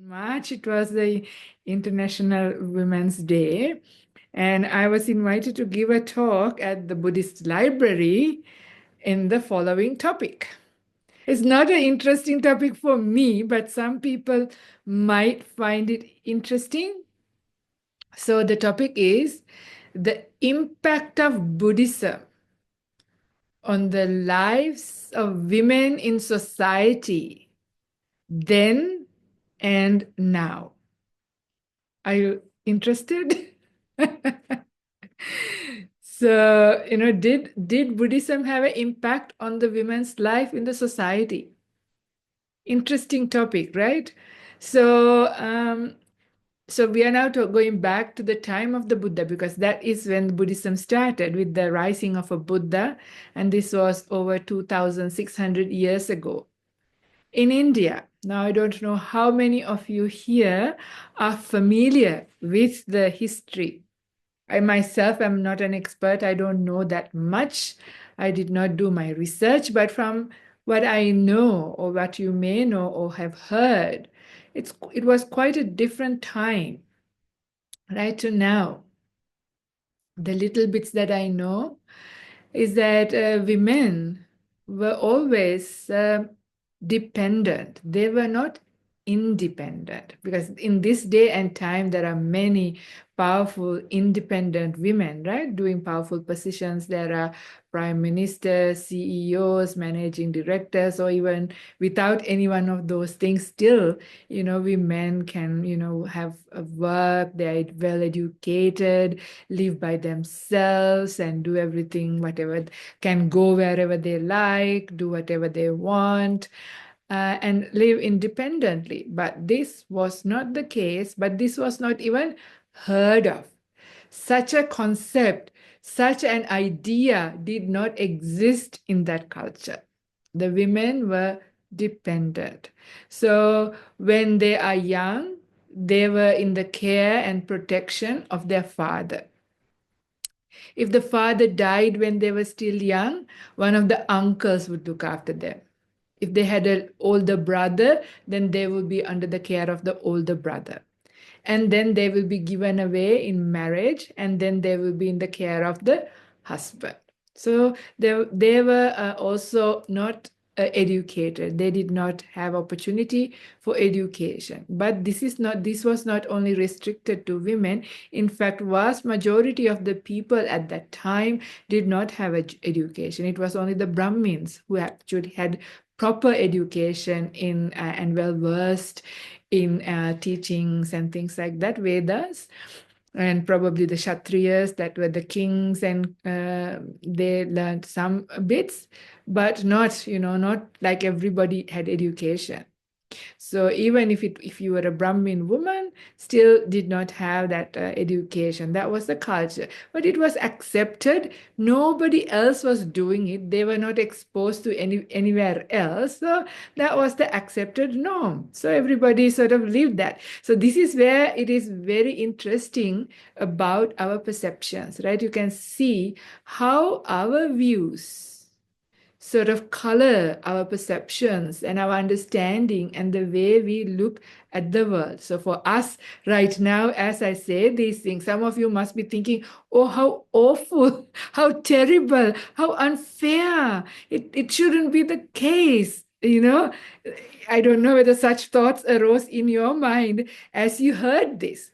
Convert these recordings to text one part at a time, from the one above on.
March, it was the International Women's Day, and I was invited to give a talk at the Buddhist library in the following topic. It's not an interesting topic for me, but some people might find it interesting. So the topic is the impact of Buddhism on the lives of women in society then and now. Are you interested? So, did Buddhism have an impact on the women's life in the society? Interesting topic, right? So, so we are now going back to the time of the Buddha because that is when Buddhism started with the rising of a Buddha, and this was over 2,600 years ago in India. Now, I don't know how many of you here are familiar with the history. I myself am not an expert. I don't know that much. I did not do my research, but from what I know or what you may know or have heard, it was quite a different time right to now. The little bits that I know is that women were always dependent. They were not independent because in this day and time, there are many powerful, independent women, right? Doing powerful positions. There are prime ministers, CEOs, managing directors, or even without any one of those things, still, women can, have a work, they're well educated, live by themselves and do everything, whatever, can go wherever they like, do whatever they want, and live independently. But this was not the case, but this was not even heard of. Such a concept, such an idea did not exist in that culture. The women were dependent. So when they are young, they were in the care and protection of their father. If the father died when they were still young, one of the uncles would look after them. If they had an older brother, then they would be under the care of the older brother. And then they will be given away in marriage, and then they will be in the care of the husband. So they were also not educated. They did not have opportunity for education. But this was not only restricted to women. In fact, vast majority of the people at that time did not have education. It was only the Brahmins who actually had proper education in and well versed in teachings and things like that, Vedas, and probably the Kshatriyas, that were the kings, and they learned some bits, but not like everybody had education. So even if you were a Brahmin woman, still did not have that education. That was the culture. But it was accepted. Nobody else was doing it. They were not exposed to anywhere else. So that was the accepted norm. So everybody sort of lived that. So this is where it is very interesting about our perceptions, right? You can see how our views sort of color our perceptions and our understanding and the way we look at the world. So for us right now, as I say these things, some of you must be thinking, oh, how awful, how terrible, how unfair. It shouldn't be the case. I don't know whether such thoughts arose in your mind as you heard this.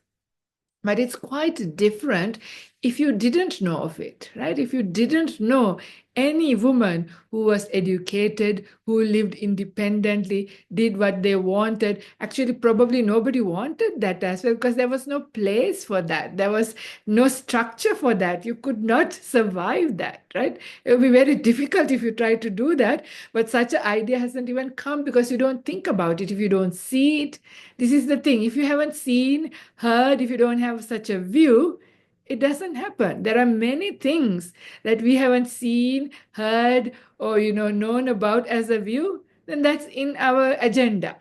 But it's quite different if you didn't know of it, right? If you didn't know any woman who was educated, who lived independently, did what they wanted. Actually, probably nobody wanted that as well because there was no place for that. There was no structure for that. You could not survive that, right? It would be very difficult if you try to do that. But such an idea hasn't even come because you don't think about it. If you don't see it, this is the thing. If you haven't seen, heard, if you don't have such a view, it doesn't happen. There are many things that we haven't seen, heard, or known about as a view, then that's in our agenda,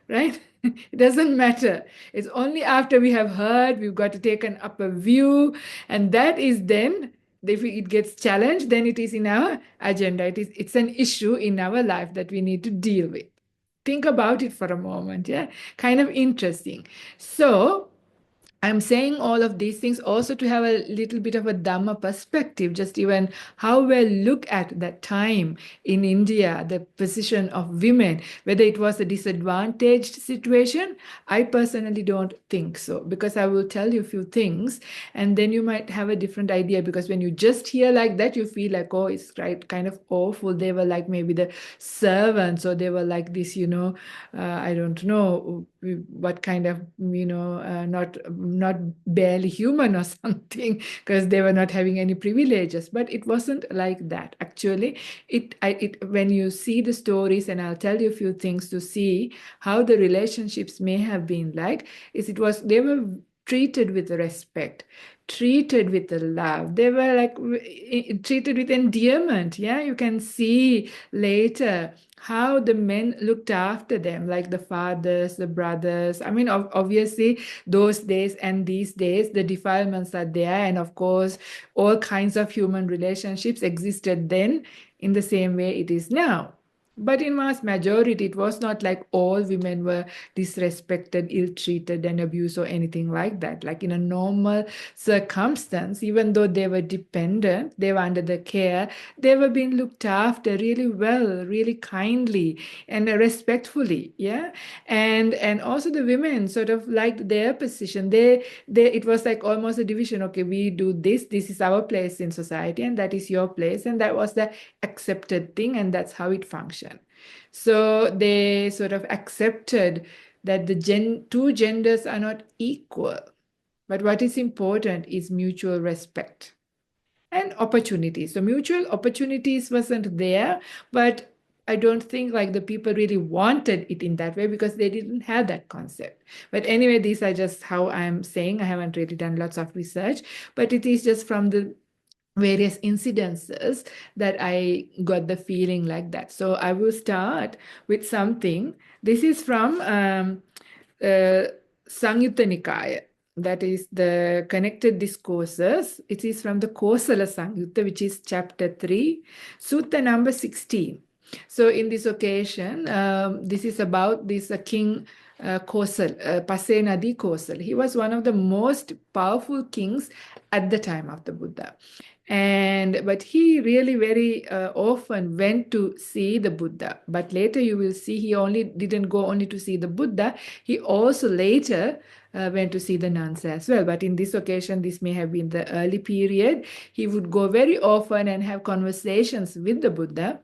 right? It doesn't matter. It's only after we have heard, we've got to take an upper view, and that is then, if it gets challenged, then it is in our agenda. It's an issue in our life that we need to deal with. think about it for a moment. Yeah, kind of interesting. So I'm saying all of these things also to have a little bit of a Dhamma perspective, just even how well look at that time in India, the position of women, whether it was a disadvantaged situation. I personally don't think so, because I will tell you a few things and then you might have a different idea, because when you just hear like that, you feel like, oh, it's right, kind of awful. They were like maybe the servants, or they were like this, I don't know what kind of, not barely human or something, because they were not having any privileges. But it wasn't like that. Actually, when you see the stories, and I'll tell you a few things to see how the relationships may have been like, they were treated with respect, treated with the love. They were like treated with endearment. Yeah, you can see later how the men looked after them, like the fathers, the brothers. I mean, obviously, those days and these days, the defilements are there. And of course, all kinds of human relationships existed then in the same way it is now. But in vast majority, it was not like all women were disrespected, ill-treated, and abused or anything like that. Like in a normal circumstance, even though they were dependent, they were under the care, they were being looked after really well, really kindly and respectfully. Yeah. And also the women sort of liked their position. They it was like almost a division. Okay, we do this is our place in society, and that is your place. And that was the accepted thing, and that's how it functioned. So they sort of accepted that the two genders are not equal, but what is important is mutual respect and opportunities. So mutual opportunities wasn't there, but I don't think like the people really wanted it in that way, because they didn't have that concept. But anyway, these are just how I'm saying. I haven't really done lots of research, but it is just from the various incidences that I got the feeling like that. So I will start with something. This is from uh, Samyutta Nikaya, that is the Connected Discourses. It is from the Kosala Samyutta, which is chapter 3, Sutta number 16. So in this occasion, this is about this king Kosal, Pasenadi Kosal. He was one of the most powerful kings at the time of the Buddha. But he really very often went to see the Buddha. But later you will see he only didn't go only to see the Buddha. He also later went to see the nuns as well. But in this occasion, this may have been the early period. He would go very often and have conversations with the Buddha.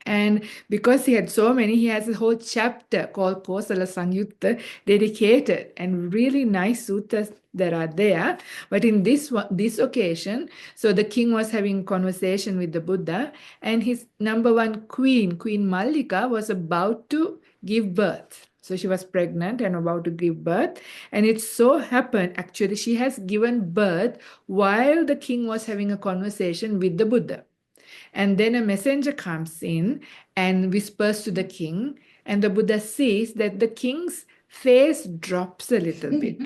And because he had so many, he has a whole chapter called Kosala Samyutta dedicated, and really nice suttas that are there. But in this occasion, so the king was having conversation with the Buddha, and his number one queen, Queen Mallika, was about to give birth. So she was pregnant and about to give birth. And it so happened, actually, she has given birth while the king was having a conversation with the Buddha. And then a messenger comes in and whispers to the king, and the Buddha sees that the king's face drops a little bit,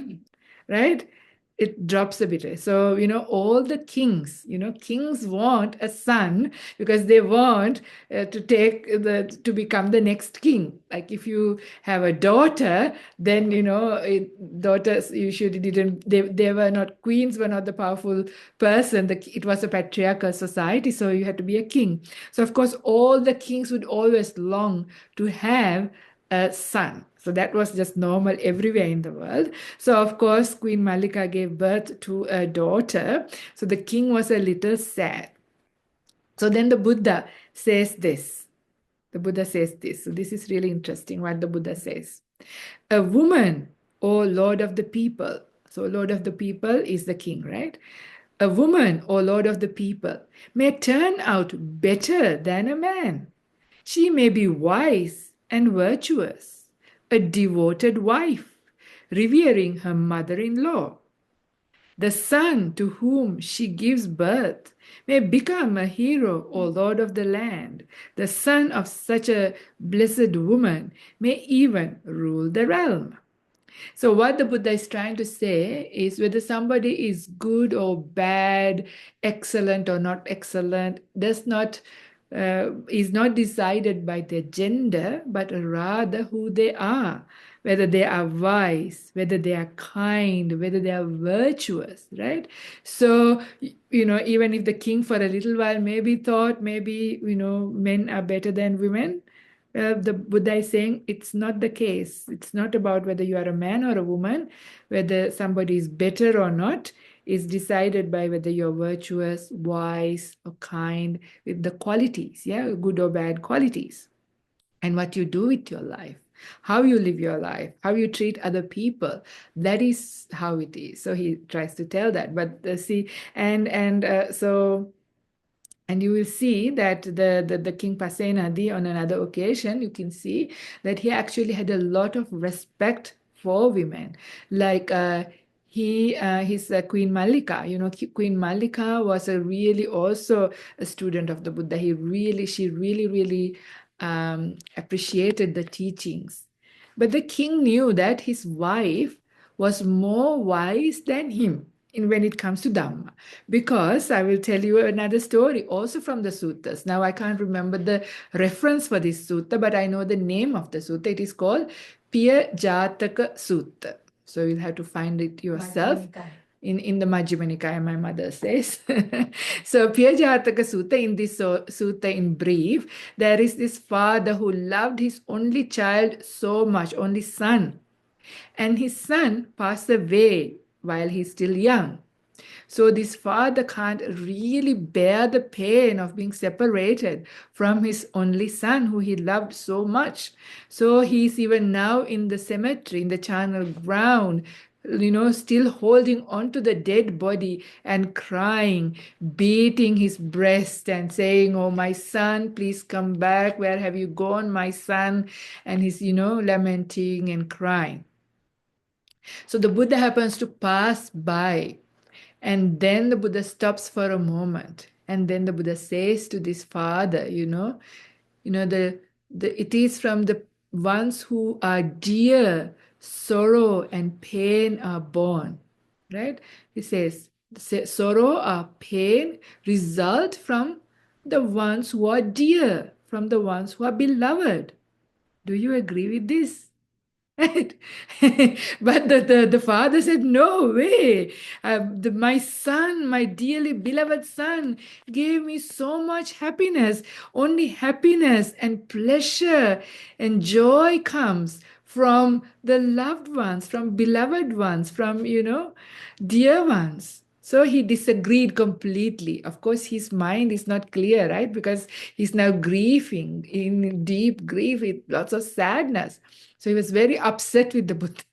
right? It drops a bit. So, all the kings, kings want a son because they want to become the next king. Like if you have a daughter, then, daughters usually they were not, queens were not the powerful person. It was a patriarchal society, so you had to be a king. So, of course, all the kings would always long to have a son. So that was just normal everywhere in the world. So, of course, Queen Malika gave birth to a daughter. So the king was a little sad. So then the Buddha says this. The Buddha says this. So this is really interesting what the Buddha says. A woman, O Lord of the people. So Lord of the people is the king, right? A woman, O Lord of the people, may turn out better than a man. She may be wise and virtuous, a devoted wife, revering her mother-in-law. The son to whom she gives birth may become a hero, O Lord of the land. The son of such a blessed woman may even rule the realm. So, what the Buddha is trying to say is whether somebody is good or bad, excellent or not excellent, does not is not decided by their gender, but rather who they are, whether they are wise, whether they are kind, whether they are virtuous, right? So, even if the king for a little while maybe thought maybe, men are better than women, the Buddha is saying it's not the case. It's not about whether you are a man or a woman, whether somebody is better or not is decided by whether you're virtuous, wise, or kind, with the qualities, yeah, good or bad qualities, and what you do with your life, how you live your life, how you treat other people. That is how it is. So he tries to tell that. But see, and you will see that the King Pasenadi, on another occasion, you can see that he actually had a lot of respect for women. Like his Queen Malika, Queen Malika was a really also a student of the Buddha. She really, really appreciated the teachings. But the king knew that his wife was more wise than him when it comes to Dhamma. Because I will tell you another story also from the suttas. Now I can't remember the reference for this sutta, but I know the name of the sutta. It is called Piya Jataka Sutta. So you'll have to find it yourself. In the Majjhima Nikaya, my mother says. So Piya Jataka Sutta, in this sutta in brief, there is this father who loved his only child so much, only son. And his son passed away while he's still young. So this father can't really bear the pain of being separated from his only son who he loved so much. So he's even now in the cemetery, in the charnel ground, still holding on to the dead body and crying, beating his breast and saying, "Oh, my son, please come back. Where have you gone, my son?" And he's, lamenting and crying. So the Buddha happens to pass by, and then the Buddha stops for a moment. And then the Buddha says to this father, it is from the ones who are dear, sorrow and pain are born. Right? He says, sorrow or pain result from the ones who are dear, from the ones who are beloved. Do you agree with this? Right? But the father said, "No way. My son, my dearly beloved son, gave me so much happiness. Only happiness and pleasure and joy comes from the loved ones, from beloved ones, from, dear ones." So he disagreed completely. Of course, his mind is not clear, right? Because he's now grieving in deep grief with lots of sadness. So he was very upset with the Buddha.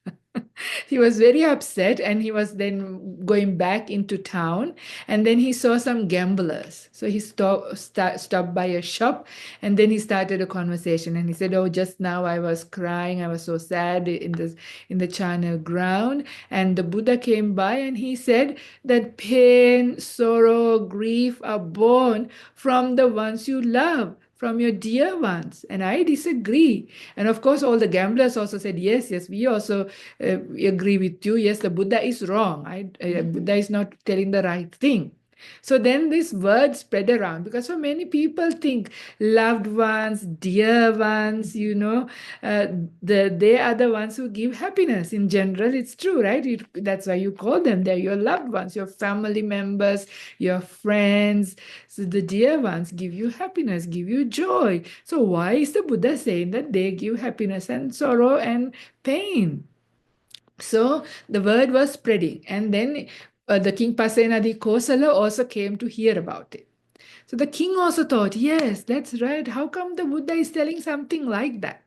He was very upset, and he was then going back into town, and then he saw some gamblers. So he stopped by a shop, and then he started a conversation, and he said, "Oh, just now I was crying. I was so sad in the charnel ground, and the Buddha came by, and he said that pain, sorrow, grief are born from the ones you love, from your dear ones." And I disagree. And of course, all the gamblers also said, "Yes, yes, we also agree with you. Yes, the Buddha is wrong. Buddha is not telling the right thing." So then this word spread around, because so many people think loved ones, dear ones, they are the ones who give happiness. In general, it's true, right? That's why you call them. They're your loved ones, your family members, your friends. So the dear ones give you happiness, give you joy. So why is the Buddha saying that they give happiness and sorrow and pain? So the word was spreading, and then the King Pasenadi Kosala also came to hear about it. So the king also thought, "Yes, that's right. How come the Buddha is telling something like that?"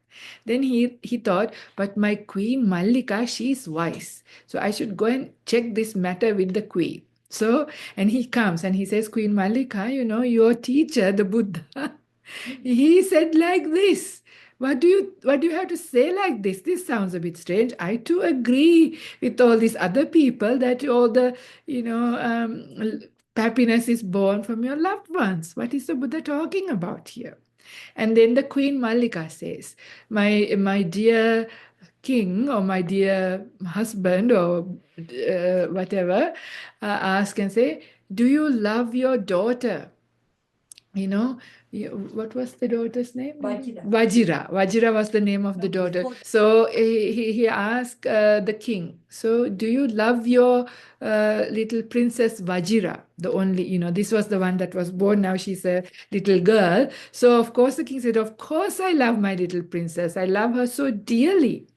Then he thought, "But my queen Mallika, she's wise. So I should go and check this matter with the queen." So, and he comes and he says, "Queen Mallika, your teacher, the Buddha, he said like this. What do you have to say like this? This sounds a bit strange. I too agree with all these other people that all the, happiness is born from your loved ones. What is the Buddha talking about here?" And then the Queen Mallika says, my dear king, or my dear husband, or whatever, ask and say, "Do you love your daughter? Yeah, what was the daughter's name? Vajira. Vajira was the name of the daughter. So he asked the king, so do you love your little princess Vajira? The only, this was the one that was born. Now she's a little girl. So of course the king said, of course I love my little princess. I love her so dearly.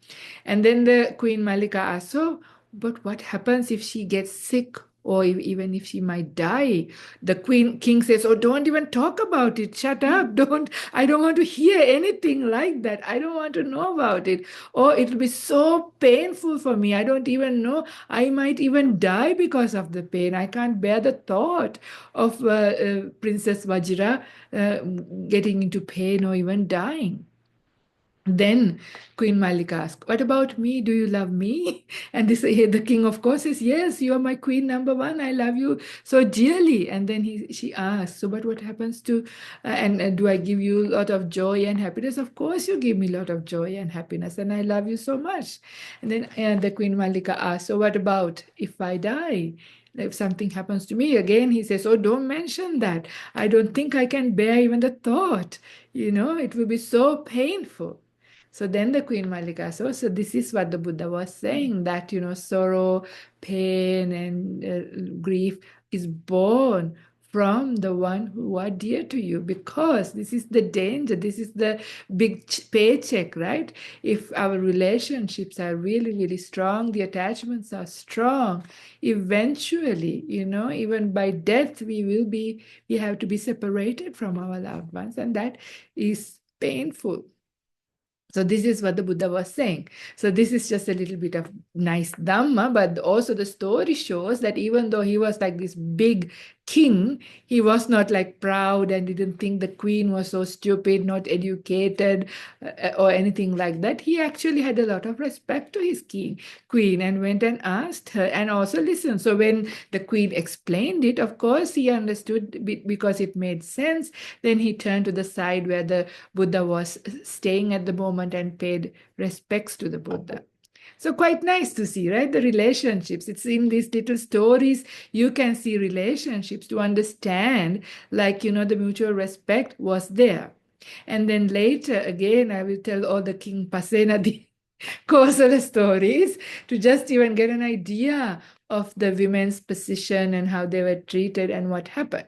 And then the Queen Malika asked, so, but what happens if she gets sick or even if she might die? The king says, oh, don't even talk about it. Shut up. I don't want to hear anything like that. I don't want to know about it. Oh, it'll be so painful for me. I don't even know. I might even die because of the pain. I can't bear the thought of Princess Vajra getting into pain or even dying. Then Queen Malika asked, what about me? Do you love me? And the king, of course, says, yes, you are my queen number one. I love you so dearly. And then she asked, so but what happens to, and do I give you a lot of joy and happiness? Of course, you give me a lot of joy and happiness, and I love you so much. And then the Queen Malika asked, so what about if I die? If something happens to me again, he says, oh, don't mention that. I don't think I can bear even the thought. It will be so painful. So then the Queen Malika said, so this is what the Buddha was saying, that, sorrow, pain, and grief is born from the one who are dear to you, because this is the danger, this is the big paycheck, right? If our relationships are really, really strong, the attachments are strong, eventually, even by death, we have to be separated from our loved ones, and that is painful. So this is what the Buddha was saying. So this is just a little bit of nice Dhamma, but also the story shows that even though he was like this big king, he was not like proud and didn't think the queen was so stupid, not educated, or anything like that. He actually had a lot of respect to his queen, and went and asked her and also listened. So when the queen explained it, of course, he understood because it made sense. Then he turned to the side where the Buddha was staying at the moment and paid respects to the Buddha. So quite nice to see, right? The relationships. It's in these little stories you can see relationships to understand, like, the mutual respect was there. And then later, again, I will tell all the King Pasena the Kosala stories to just even get an idea of the women's position and how they were treated and what happened.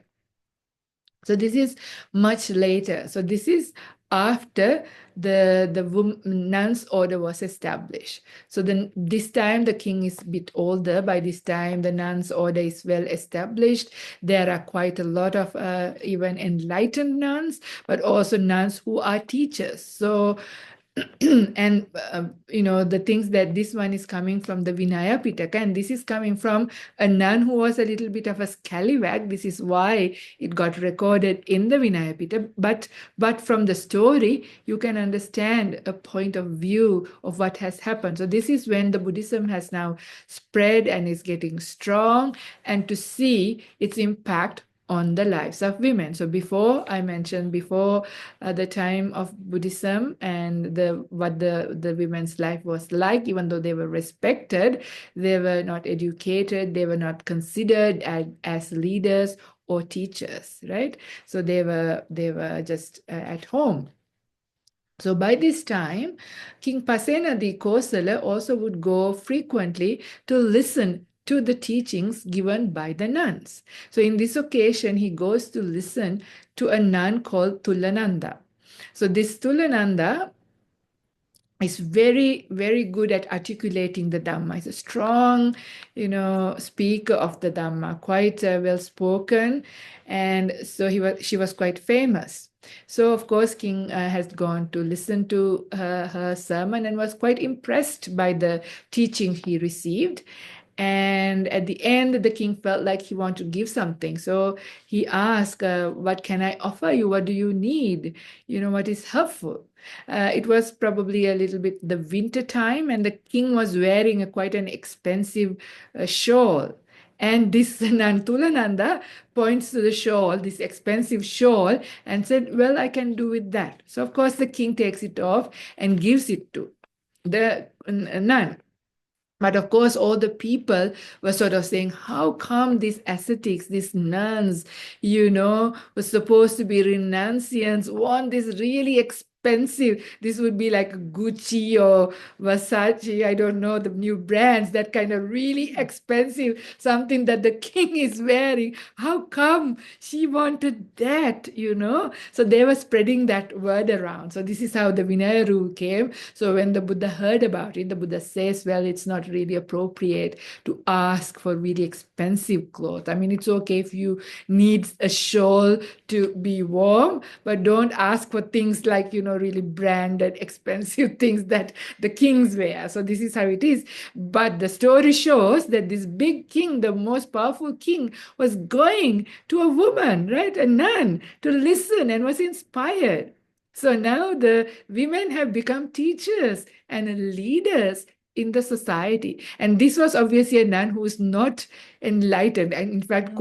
So this is much later. So this is after the nuns order was established. So then this time the king is a bit older. By this time the nuns order is well established. There are quite a lot of even enlightened nuns, but also nuns who are teachers. So and the things that this one is coming from the Vinaya Pitaka, and this is coming from a nun who was a little bit of a scallywag. This is why it got recorded in the Vinaya Pitaka. But from the story, you can understand a point of view of what has happened. So this is when the Buddhism has now spread and is getting strong, and to see its impact on the lives of women. So before I mentioned, before the time of Buddhism and what the women's life was like, even though they were respected, they were not educated, they were not considered as leaders or teachers, right? So they were just at home. So by this time, King Pasena the Kosala also would go frequently to listen to the teachings given by the nuns. So in this occasion, he goes to listen to a nun called Tulananda. So this Tulananda is very, very good at articulating the Dhamma. He's a strong, speaker of the Dhamma, quite well spoken, and so she was quite famous. So of course, King has gone to listen to her sermon and was quite impressed by the teaching he received. And at the end, the king felt like he wanted to give something. So he asked, what can I offer you? What do you need? What is helpful? It was probably a little bit the winter time, and the king was wearing quite an expensive shawl. And this Nantulananda points to the shawl, this expensive shawl, and said, well, I can do with that. So, of course, the king takes it off and gives it to the nun. But of course, all the people were sort of saying, how come these ascetics, these nuns, were supposed to be renunciants, want this really expensive, this would be like Gucci or Versace, I don't know, the new brands, that kind of really expensive, something that the king is wearing. How come she wanted that? So they were spreading that word around. So this is how the Vinaya rule came. So when the Buddha heard about it, the Buddha says, well, it's not really appropriate to ask for really expensive clothes. I mean, it's okay if you need a shawl to be warm, but don't ask for things like, really branded, expensive things that the kings wear. So this is how it is. But the story shows that this big king, the most powerful king, was going to a woman, right? A nun, to listen and was inspired. So now the women have become teachers and leaders in the society. And this was obviously a nun who was not enlightened, and in fact,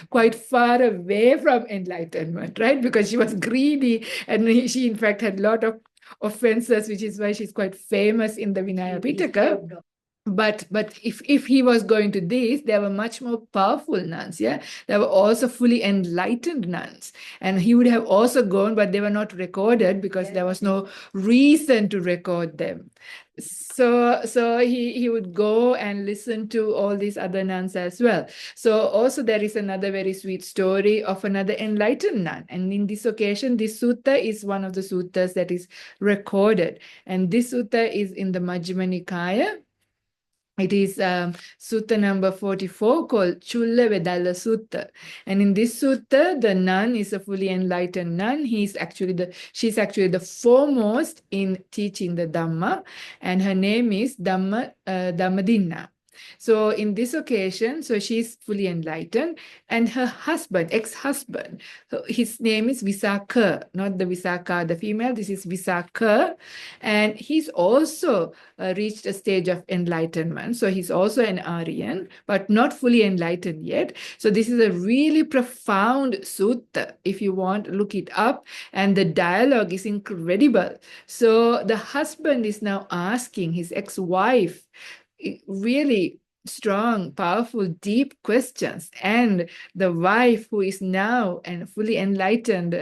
quite far away from enlightenment, right? Because she was greedy, and she, in fact, had a lot of offenses, which is why she's quite famous in the Vinaya Pitaka. But if he was going to this, there were much more powerful nuns, yeah. There were also fully enlightened nuns, and he would have also gone, but they were not recorded because there was no reason to record them. So he would go and listen to all these other nuns as well. So also there is another very sweet story of another enlightened nun, and in this occasion, this sutta is one of the suttas that is recorded, and this sutta is in the Majjhima Nikaya. It is sutta number 44 called Chulla Vedalla Sutta. And in this sutta, the nun is a fully enlightened nun. She's actually the foremost in teaching the Dhamma, and her name is Dhammadinna. So in this occasion, so she's fully enlightened, and her husband, ex-husband, so his name is Visakha, not the Visakha, the female, this is Visakha, and he's also reached a stage of enlightenment. So he's also an Aryan, but not fully enlightened yet. So this is a really profound sutta. If you want, look it up, and the dialogue is incredible. So the husband is now asking his ex-wife really strong, powerful, deep questions. And the wife, who is now a fully enlightened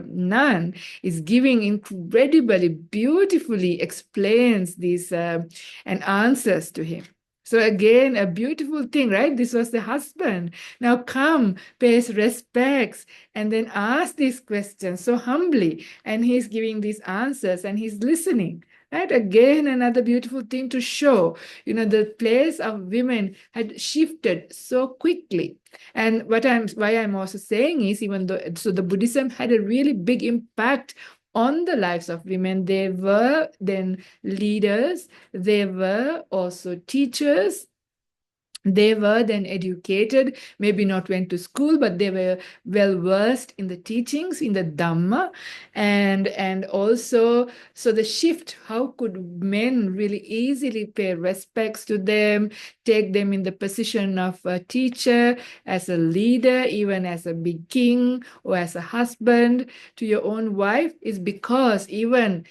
nun, is giving incredibly, beautifully explains these and answers to him. So again, a beautiful thing, right? This was the husband. Now come, pays respects, and then ask these questions so humbly. And he's giving these answers and he's listening. Right? Again, another beautiful thing to show, the place of women had shifted so quickly. And why I'm also saying is, even though, so the Buddhism had a really big impact on the lives of women. They were then leaders, they were also teachers, they were then educated, maybe not went to school, but they were well versed in the teachings, in the Dhamma. And also, so the shift, how could men really easily pay respects to them, take them in the position of a teacher, as a leader, even as a big king or as a husband to your own wife, is because even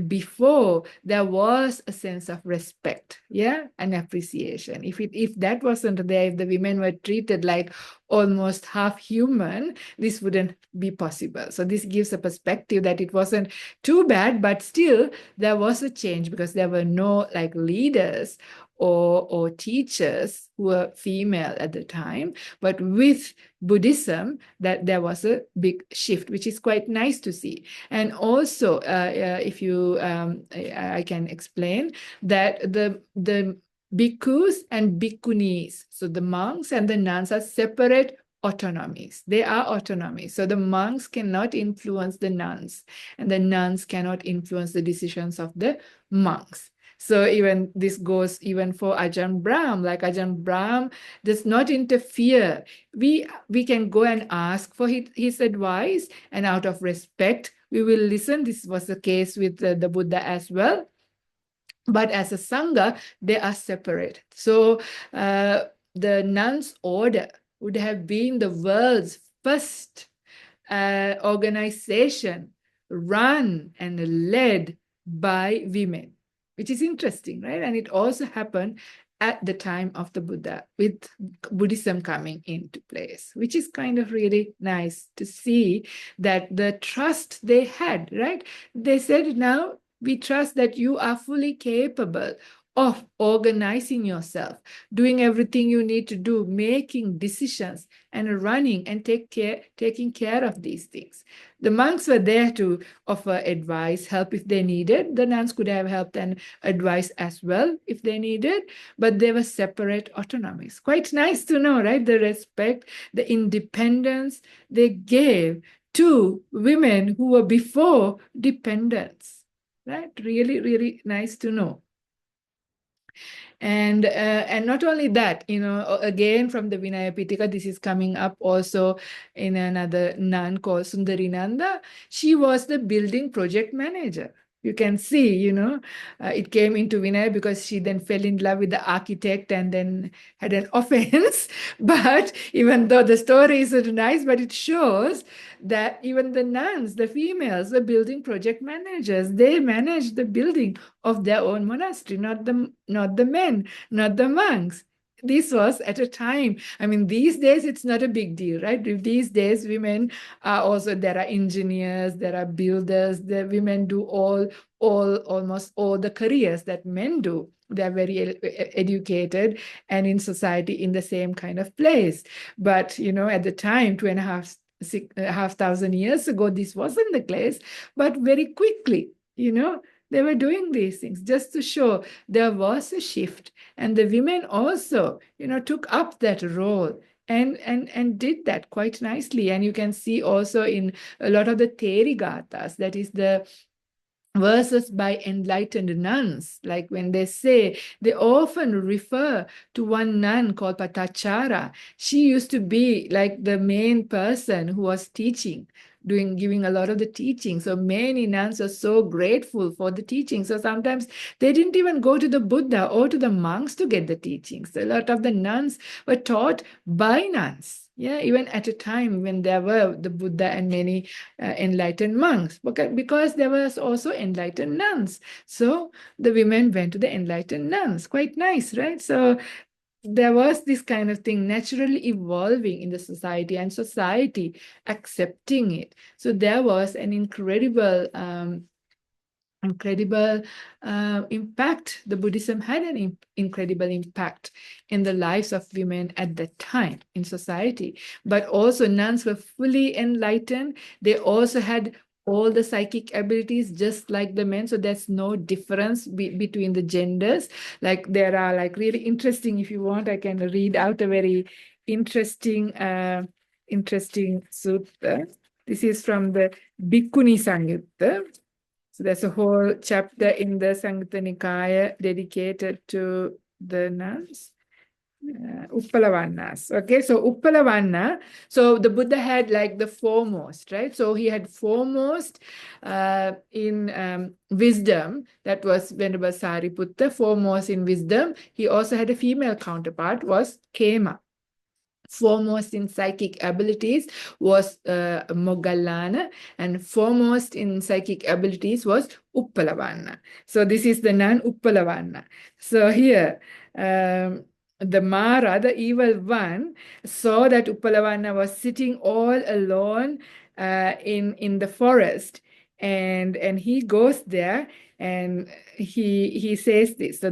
before, there was a sense of respect, yeah, and appreciation. If that wasn't there, if the women were treated like almost half human, this wouldn't be possible. So this gives a perspective that it wasn't too bad, but still there was a change because there were no like leaders or teachers who were female at the time. But with Buddhism, that there was a big shift, which is quite nice to see. And also, if you, I can explain that the bhikkhus and bhikkhunis, so the monks and the nuns, are separate autonomies. They are autonomies. So the monks cannot influence the nuns, and the nuns cannot influence the decisions of the monks. So even this goes even for Ajahn Brahm. Like Ajahn Brahm does not interfere. We can go and ask for his advice, and out of respect, we will listen. This was the case with the Buddha as well. But as a Sangha, they are separate. So the nuns' order would have been the world's first organization run and led by women, which is interesting, right? And it also happened at the time of the Buddha, with Buddhism coming into place, which is kind of really nice to see that the trust they had, right? They said, now we trust that you are fully capable of organizing yourself, doing everything you need to do, making decisions and running and taking care of these things. The monks were there to offer advice, help if they needed. The nuns could have helped and advice as well if they needed, but they were separate autonomies. Quite nice to know, right? The respect, the independence they gave to women who were before dependents, right? Really, really nice to know. And not only that, again from the Vinaya Pitaka, this is coming up also in another nun called Sundarinanda. She was the building project manager. You can see, it came into Vinaya because she then fell in love with the architect and then had an offense. But even though the story is nice, but it shows that even the nuns, the females, were building project managers. They managed the building of their own monastery, not the men, not the monks. This was at a time. I mean, these days it's not a big deal, right? These days, women are also, there are engineers, there are builders, the women do almost all the careers that men do. They're very educated and in society in the same kind of place. But, at the time, 2,500 years ago, this wasn't the case. But very quickly, they were doing these things just to show there was a shift. And the women also, took up that role and did that quite nicely. And you can see also in a lot of the Theri Gathas, that is the verses by enlightened nuns, like when they say, they often refer to one nun called Patachara. She used to be like the main person who was teaching, giving a lot of the teaching. So many nuns are so grateful for the teaching. So sometimes they didn't even go to the Buddha or to the monks to get the teachings. A lot of the nuns were taught by nuns. Yeah, even at a time when there were the Buddha and many enlightened monks, because there was also enlightened nuns. So the women went to the enlightened nuns. Quite nice, right? So there was this kind of thing naturally evolving in the society and society accepting it. So there was an incredible impact. The Buddhism had an incredible impact in the lives of women at that time in society. But also nuns were fully enlightened. They also had all the psychic abilities just like the men. So there's no difference between the genders. Like there are like really interesting, if you want, I can read out a very interesting sutta. This is from the Bhikkhuni Samyutta. So there's a whole chapter in the Samyutta Nikaya dedicated to the nuns. Uppalavannas. Okay, so Uppalavanna. So the Buddha had like the foremost, right? So he had foremost in wisdom. That was Venerable Sariputta, foremost in wisdom. He also had a female counterpart, was Kema. Foremost in psychic abilities was Moggallana, and foremost in psychic abilities was Uppalavanna. So this is the nun Uppalavanna. So here, the Mara, the evil one, saw that Uppalavanna was sitting all alone in the forest, and he goes there and he says this. So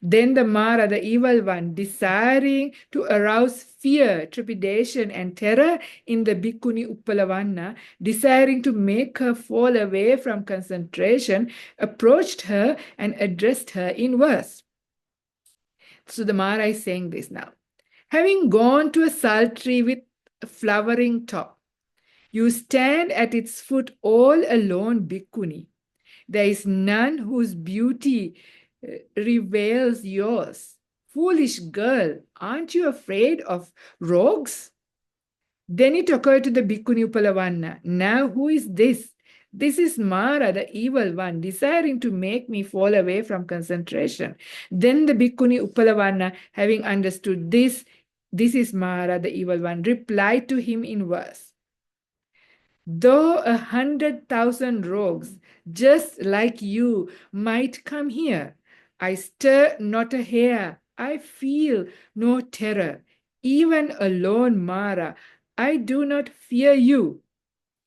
then the Mara, the evil one, desiring to arouse fear, trepidation, and terror in the Bhikkhuni Uppalavanna, desiring to make her fall away from concentration, approached her and addressed her in verse. So the Mara is saying this now. Having gone to a sultry with a flowering top, you stand at its foot all alone, Bhikkhuni. There is none whose beauty reveals yours. Foolish girl, aren't you afraid of rogues? Then it occurred to the Bhikkhuni Uppalavanna. Now who is this? This is Mara, the evil one, desiring to make me fall away from concentration. Then the Bhikkhuni Uppalavanna, having understood this is Mara, the evil one, replied to him in verse. Though 100,000 rogues, just like you, might come here, I stir not a hair I feel no terror. Even alone, Mara, I do not fear you.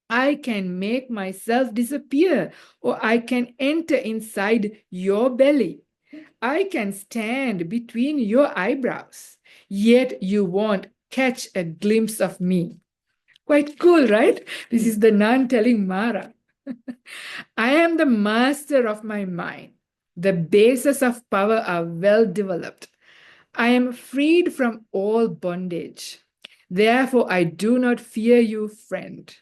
I can make myself disappear, or I can enter inside your belly. I can stand between your eyebrows, yet you won't catch a glimpse of me. Quite cool, right? This is the nun telling Mara. I am the master of my mind. The bases of power are well developed. I am freed from all bondage. Therefore, I do not fear you, friend.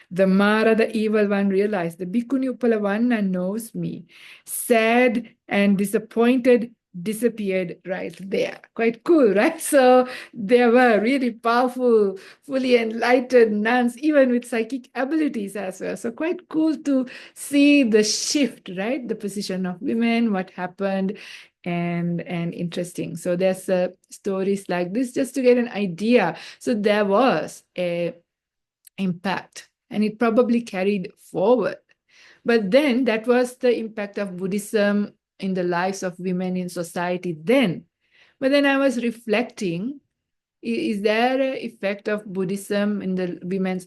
The Mara, the evil one, realized the Bhikkhuni Uppalavanna knows me. Sad and disappointed, disappeared right there. Quite cool, right? So there were really powerful, fully enlightened nuns, even with psychic abilities as well. So quite cool to see the shift, right? The position of women, what happened, and interesting. So there's stories like this just to get an idea. So there was a impact, and it probably carried forward. But then that was the impact of Buddhism in the lives of women in society then. But then I was reflecting, is there an effect of Buddhism in the women's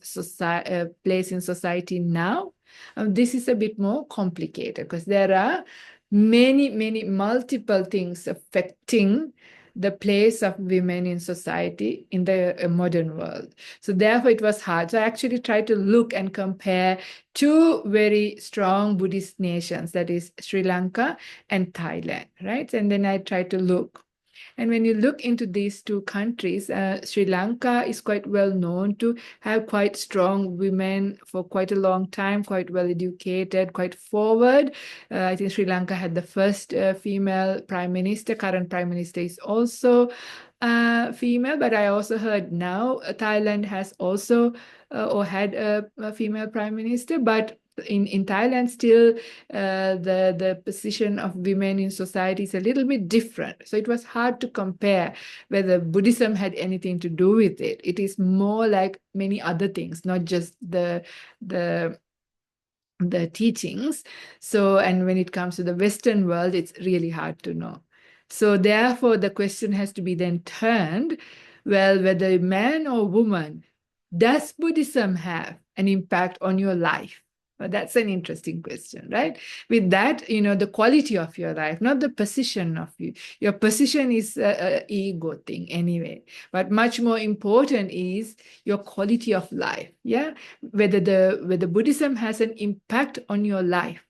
place in society now? This is a bit more complicated because there are many multiple things affecting the place of women in society in the modern world. So therefore it was hard. So I actually tried to look and compare two very strong Buddhist nations, that is Sri Lanka and Thailand, right? And then I tried to look. And when you look into these two countries, Sri Lanka is quite well known to have quite strong women for quite a long time, quite well educated, quite forward. I think Sri Lanka had the first female prime minister. Current prime minister is also female, but I also heard now Thailand has also or had a female prime minister, but in Thailand still the position of women in society is a little bit different. So it was hard to compare whether Buddhism had anything to do with it. It is more like many other things, not just the teachings. So, and when it comes to the Western world, it's really hard to know. So therefore, the question has to be then turned, well, whether man or woman, does Buddhism have an impact on your life? Well, that's an interesting question, right? With that, the quality of your life, not the position of you. Your position is an ego thing anyway. But much more important is your quality of life. Yeah, whether Buddhism has an impact on your life.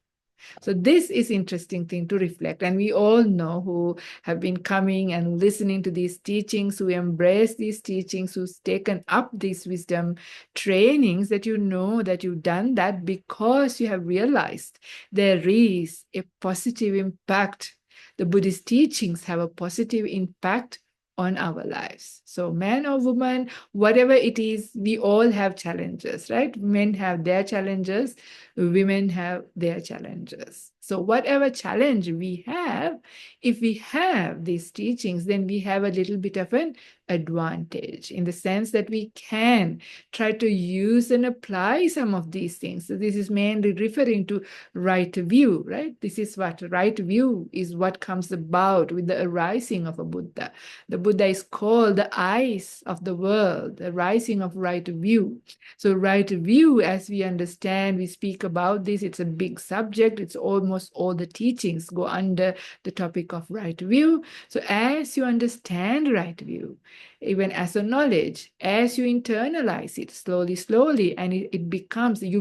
So this is interesting thing to reflect. And we all know who have been coming and listening to these teachings, who embrace these teachings, who's taken up these wisdom trainings, that you know that you've done that because you have realized there is a positive impact. The Buddhist teachings have a positive impact on our lives. So man or woman, whatever it is, we all have challenges, right? Men have their challenges, women have their challenges. So whatever challenge we have, if we have these teachings, then we have a little bit of an advantage in the sense that we can try to use and apply some of these things. So this is mainly referring to right view, right? This is what right view is, what comes about with the arising of a Buddha. The Buddha is called the eyes of the world, the rising of right view. So right view, as we understand, we speak about this, it's a big subject. It's almost all the teachings go under the topic of right view. So as you understand right view, even as a knowledge, as you internalize it slowly, and you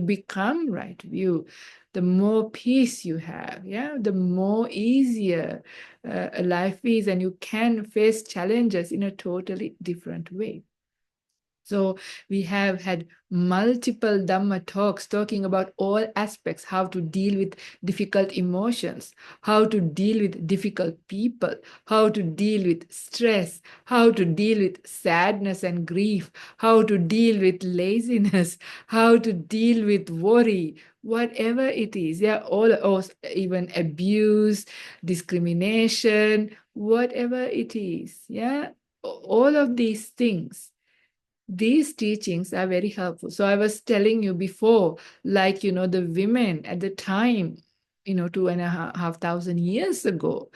become right view, the more peace you have, yeah, the more easier life is, and you can face challenges in a totally different way. So we have had multiple Dhamma talks talking about all aspects, how to deal with difficult emotions, how to deal with difficult people, how to deal with stress, how to deal with sadness and grief, how to deal with laziness, how to deal with worry, whatever it is. Yeah, or even abuse, discrimination, whatever it is. Yeah, all of these things, these teachings are very helpful. So I was telling you before, like, the women at the time, 2,500 years ago,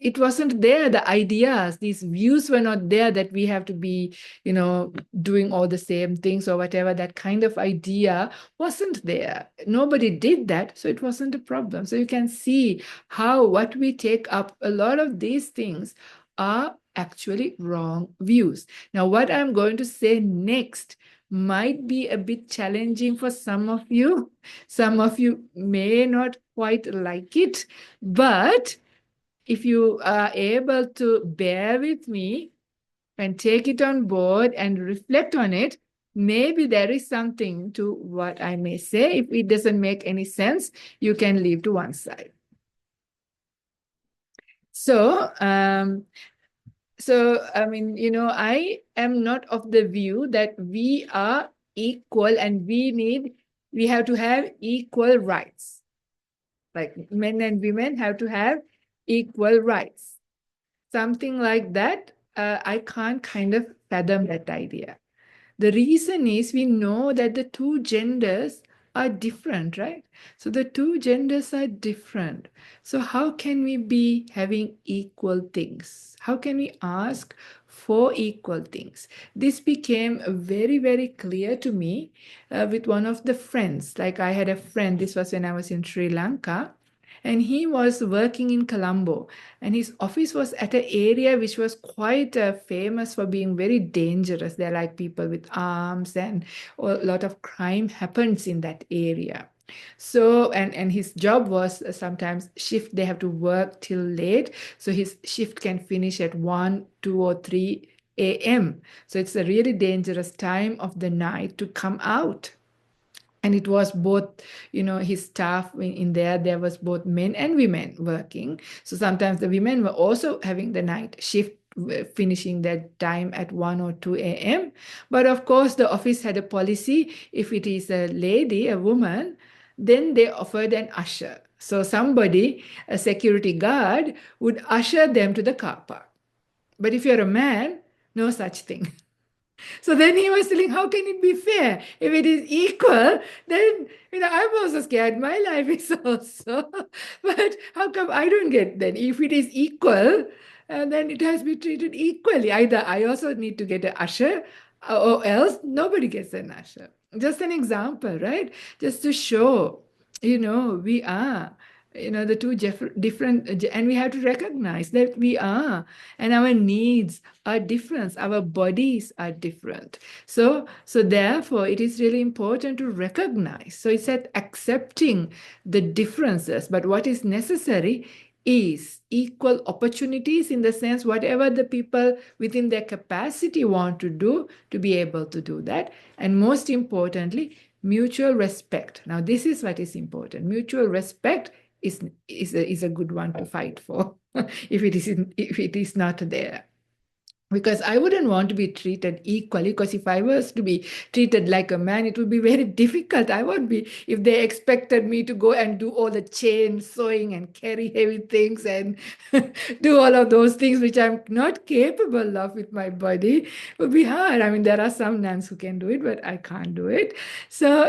it wasn't there. The ideas, these views were not there that we have to be, doing all the same things or whatever. That kind of idea wasn't there. Nobody did that, so it wasn't a problem. So you can see how what we take up, a lot of these things are actually wrong views. Now, what I'm going to say next might be a bit challenging for some of you. Some of you may not quite like it, but if you are able to bear with me and take it on board and reflect on it, maybe there is something to what I may say. If it doesn't make any sense, you can leave to one side. So, I mean, I am not of the view that we are equal and we have to have equal rights. Like men and women have to have equal rights. Something like that, I can't kind of fathom that idea. The reason is we know that the two genders are different, right? So the two genders are different. So how can we be having equal things? How can we ask for equal things? This became very, very clear to me with one of the friends. Like I had a friend, this was when I was in Sri Lanka, and he was working in Colombo, and his office was at an area which was quite famous for being very dangerous. There are like people with arms, and a lot of crime happens in that area. So, and his job was sometimes shift, they have to work till late. So his shift can finish at 1, 2, or 3 a.m. So it's a really dangerous time of the night to come out. And it was both, his staff in there was both men and women working. So sometimes the women were also having the night shift, finishing their time at 1 or 2 a.m. But of course, the office had a policy: if it is a lady, a woman, then they offered an usher. So somebody, a security guard, would usher them to the car park. But if you're a man, no such thing. So then he was telling, how can it be fair? If it is equal, then, I'm also scared. My life is also. But how come I don't get then? If it is equal, then it has to be treated equally. Either I also need to get an usher, or else nobody gets an usher. Just an example, right? Just to show, we are, the two different, and we have to recognize that we are, and our needs are different, our bodies are different. So therefore it is really important to recognize. So it's at accepting the differences, but what is necessary is equal opportunities, in the sense whatever the people within their capacity want to do, to be able to do that. And most importantly, mutual respect. Now this is what is important. Mutual respect is a good one to fight for if it is not there. Because I wouldn't want to be treated equally, because if I was to be treated like a man, it would be very difficult. I won't be, if they expected me to go and do all the chain sewing and carry heavy things and do all of those things, which I'm not capable of with my body, it would be hard. I mean, there are some nuns who can do it, but I can't do it. So,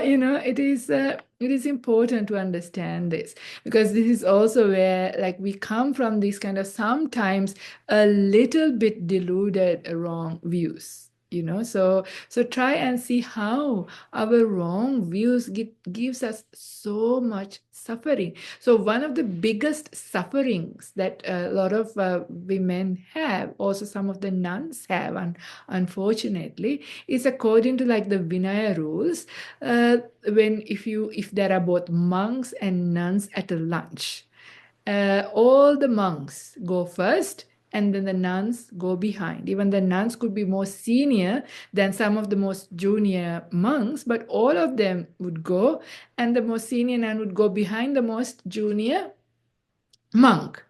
it is important to understand this, because this is also where, like, we come from these kind of sometimes a little bit deluded wrong views. So try and see how our wrong views gives us so much suffering. So one of the biggest sufferings that a lot of women have, also some of the nuns have, and unfortunately, is according to like the Vinaya rules. If there are both monks and nuns at a lunch, all the monks go first, and then the nuns go behind. Even the nuns could be more senior than some of the most junior monks, but all of them would go, and the most senior nun would go behind the most junior monk.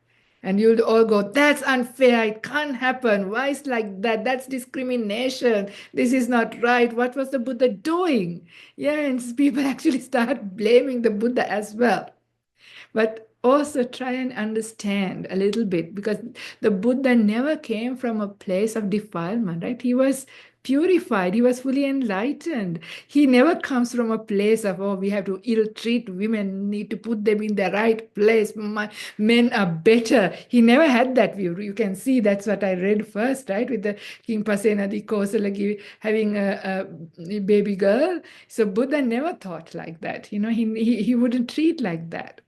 And you'd all go, that's unfair, it can't happen, why is like that, that's discrimination, this is not right, what was the Buddha doing? Yeah, and people actually start blaming the Buddha as well. But also try and understand a little bit, because the Buddha never came from a place of defilement, right? He was purified. He was fully enlightened. He never comes from a place of, oh, we have to ill-treat women, need to put them in the right place. Men are better. He never had that view. You can see that's what I read first, right? With the King Pasenadi Kosala having a baby girl. So Buddha never thought like that. He wouldn't treat like that.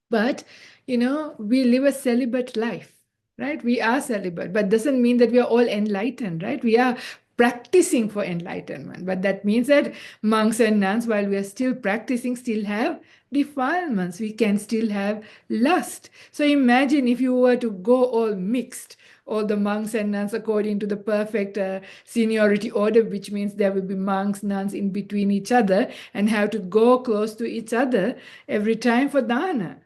But, we live a celibate life, right? We are celibate, but doesn't mean that we are all enlightened, right? We are practicing for enlightenment. But that means that monks and nuns, while we are still practicing, still have defilements. We can still have lust. So imagine if you were to go all mixed, all the monks and nuns according to the perfect seniority order, which means there will be monks, nuns in between each other and have to go close to each other every time for dana.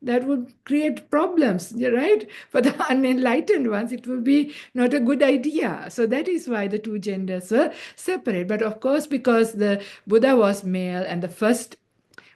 That would create problems, right? For the unenlightened ones, it will be not a good idea. So that is why the two genders were separate. But of course, because the Buddha was male and the first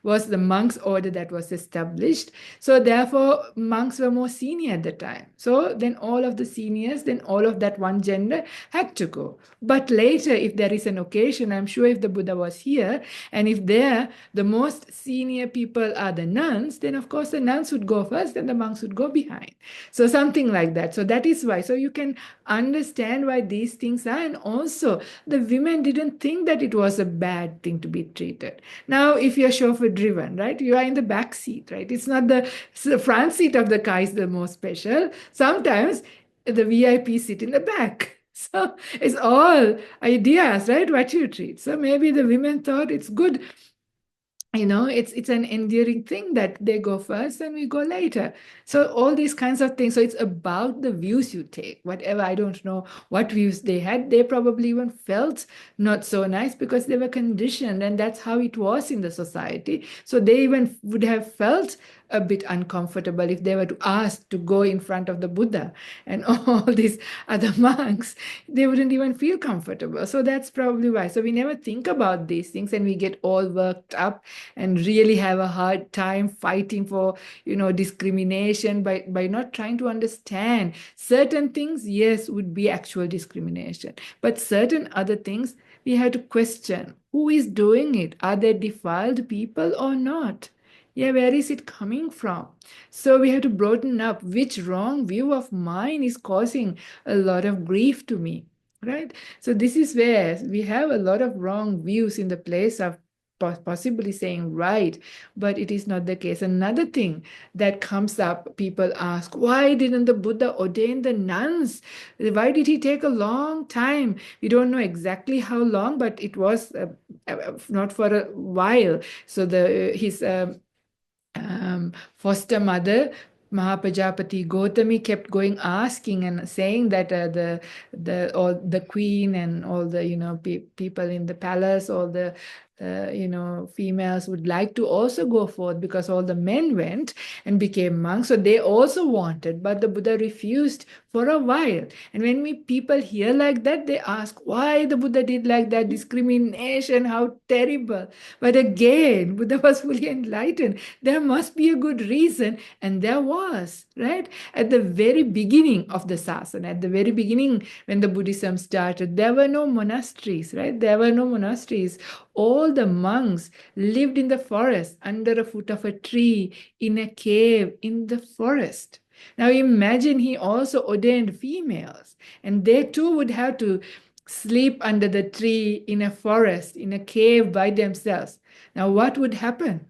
was the monks' order that was established. So therefore, monks were more senior at the time. So then all of the seniors, then all of that one gender had to go. But later, if there is an occasion, I'm sure if the Buddha was here, and if the most senior people are the nuns, then of course the nuns would go first and the monks would go behind. So something like that. So that is why. So you can understand why these things are. And also, the women didn't think that it was a bad thing to be treated. Now, if you're chauffeur driven, right, you are in the back seat, right? It's not the front seat of the car is the most special. Sometimes the VIP sit in the back. So it's all ideas, right? What you treat. So maybe the women thought it's good. It's an endearing thing that they go first and we go later. So all these kinds of things. So it's about the views you take. Whatever, I don't know what views they had. They probably even felt not so nice because they were conditioned, and that's how it was in the society. So they even would have felt a bit uncomfortable if they were to ask to go in front of the Buddha and all these other monks. They wouldn't even feel comfortable. So that's probably why. So we never think about these things and we get all worked up and really have a hard time fighting for, discrimination by not trying to understand certain things. Yes, would be actual discrimination, but certain other things we have to question. Who is doing it? Are they defiled people or not? Yeah, where is it coming from? So we have to broaden up which wrong view of mine is causing a lot of grief to me, right? So this is where we have a lot of wrong views in the place of possibly saying right, but it is not the case. Another thing that comes up, people ask, why didn't the Buddha ordain the nuns? Why did he take a long time? We don't know exactly how long, but it was not for a while. So his foster mother, Mahapajapati Gautami, kept going asking and saying that the queen and all the people in the palace, all the females would like to also go forth because all the men went and became monks. So they also wanted, but the Buddha refused for a while. And when people hear like that, they ask why the Buddha did like that, discrimination, how terrible. But again, Buddha was fully enlightened. There must be a good reason, and there was, right? At the very beginning of the Sasana, at the very beginning when the Buddhism started, there were no monasteries, right? There were no monasteries. All the monks lived in the forest, under a foot of a tree, in a cave in the forest. Now imagine he also ordained females, and they too would have to sleep under the tree in a forest, in a cave by themselves. Now what would happen?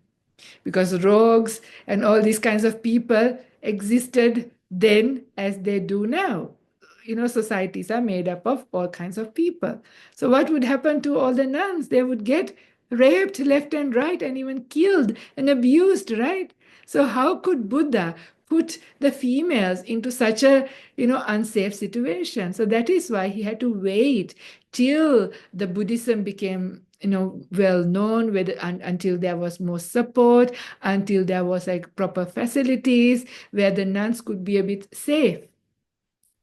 Because rogues and all these kinds of people existed then as they do now. Societies are made up of all kinds of people. So what would happen to all the nuns? They would get raped left and right and even killed and abused, right? So how could Buddha put the females into such a, unsafe situation? So that is why he had to wait till the Buddhism became well known, until there was more support, until there was like proper facilities where the nuns could be a bit safe.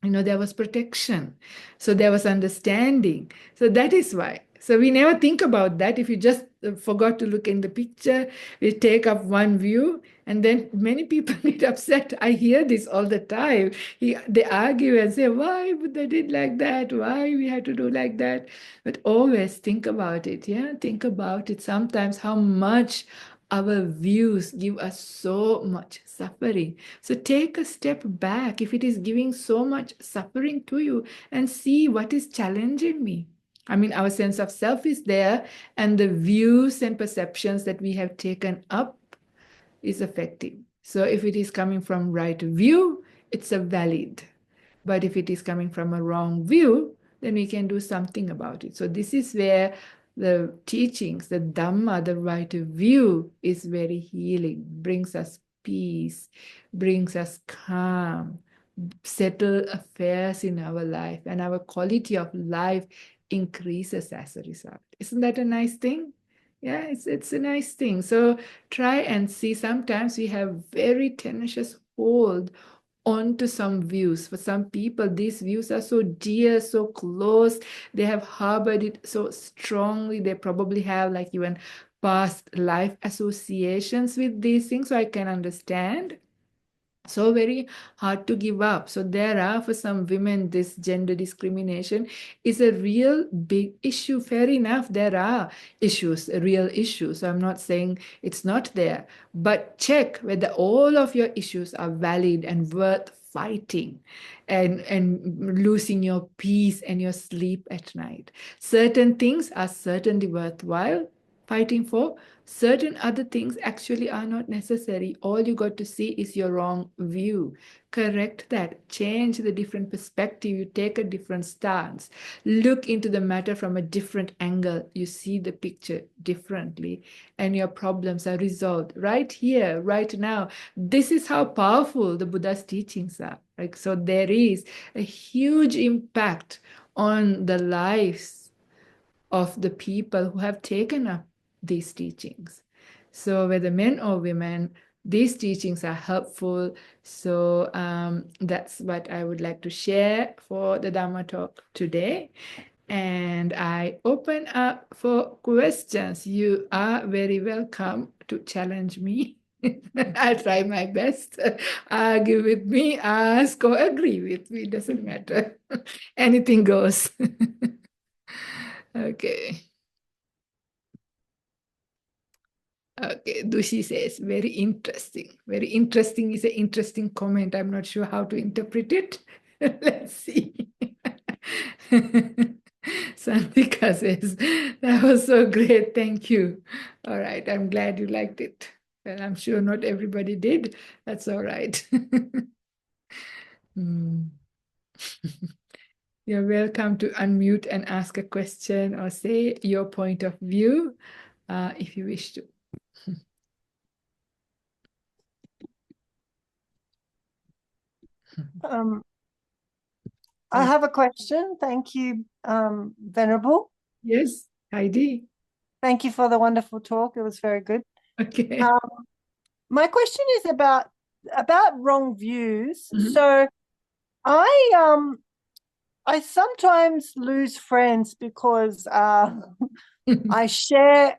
There was protection. So there was understanding. So that is why. So we never think about that. If you just forgot to look in the picture, we take up one view, and then many people get upset. I hear this all the time. They argue and say, why Buddha did like that? Why we had to do like that? But always think about it. Yeah, think about it. Sometimes how much our views give us so much suffering. So take a step back if it is giving so much suffering to you and see what is challenging me. I mean, our sense of self is there, and the views and perceptions that we have taken up is affecting. So if it is coming from right view, it's a valid. But if it is coming from a wrong view, then we can do something about it. So this is where the teachings, the Dhamma, the right view is very healing, brings us peace, brings us calm, settle affairs in our life, and our quality of life increases as a result. Isn't that a nice thing? Yeah, it's a nice thing. So try and see. Sometimes we have very tenacious hold onto some views. For some people, these views are so dear, so close. They have harbored it so strongly. They probably have like even past life associations with these things. So I can understand. So very hard to give up. So there are, for some women, this gender discrimination is a real big issue. Fair enough, there are issues, real issues. So I'm not saying it's not there, but check whether all of your issues are valid and worth fighting and losing your peace and your sleep at night. Certain things are certainly worthwhile fighting for. Certain other things actually are not necessary. All you got to see is your wrong view. Correct that. Change the different perspective. You take a different stance. Look into the matter from a different angle. You see the picture differently, and your problems are resolved right here, right now. This is how powerful the Buddha's teachings are. Like, so there is a huge impact on the lives of the people who have taken up these teachings. So whether men or women, these teachings are helpful. So that's what I would like to share for the Dhamma talk today. And I open up for questions. You are very welcome to challenge me. I'll try my best. Argue with me, ask or agree with me, doesn't matter. Anything goes. Okay. Okay, Dushi says, very interesting. Very interesting is an interesting comment. I'm not sure how to interpret it. Let's see. Santika says, that was so great. Thank you. All right, I'm glad you liked it. Well, I'm sure not everybody did. That's all right. Hmm. You're welcome to unmute and ask a question or say your point of view if you wish to. I have a question. Thank you, Venerable. Yes, Heidi. Thank you for the wonderful talk. It was very good. Okay. My question is about wrong views. Mhm. So I sometimes lose friends because I share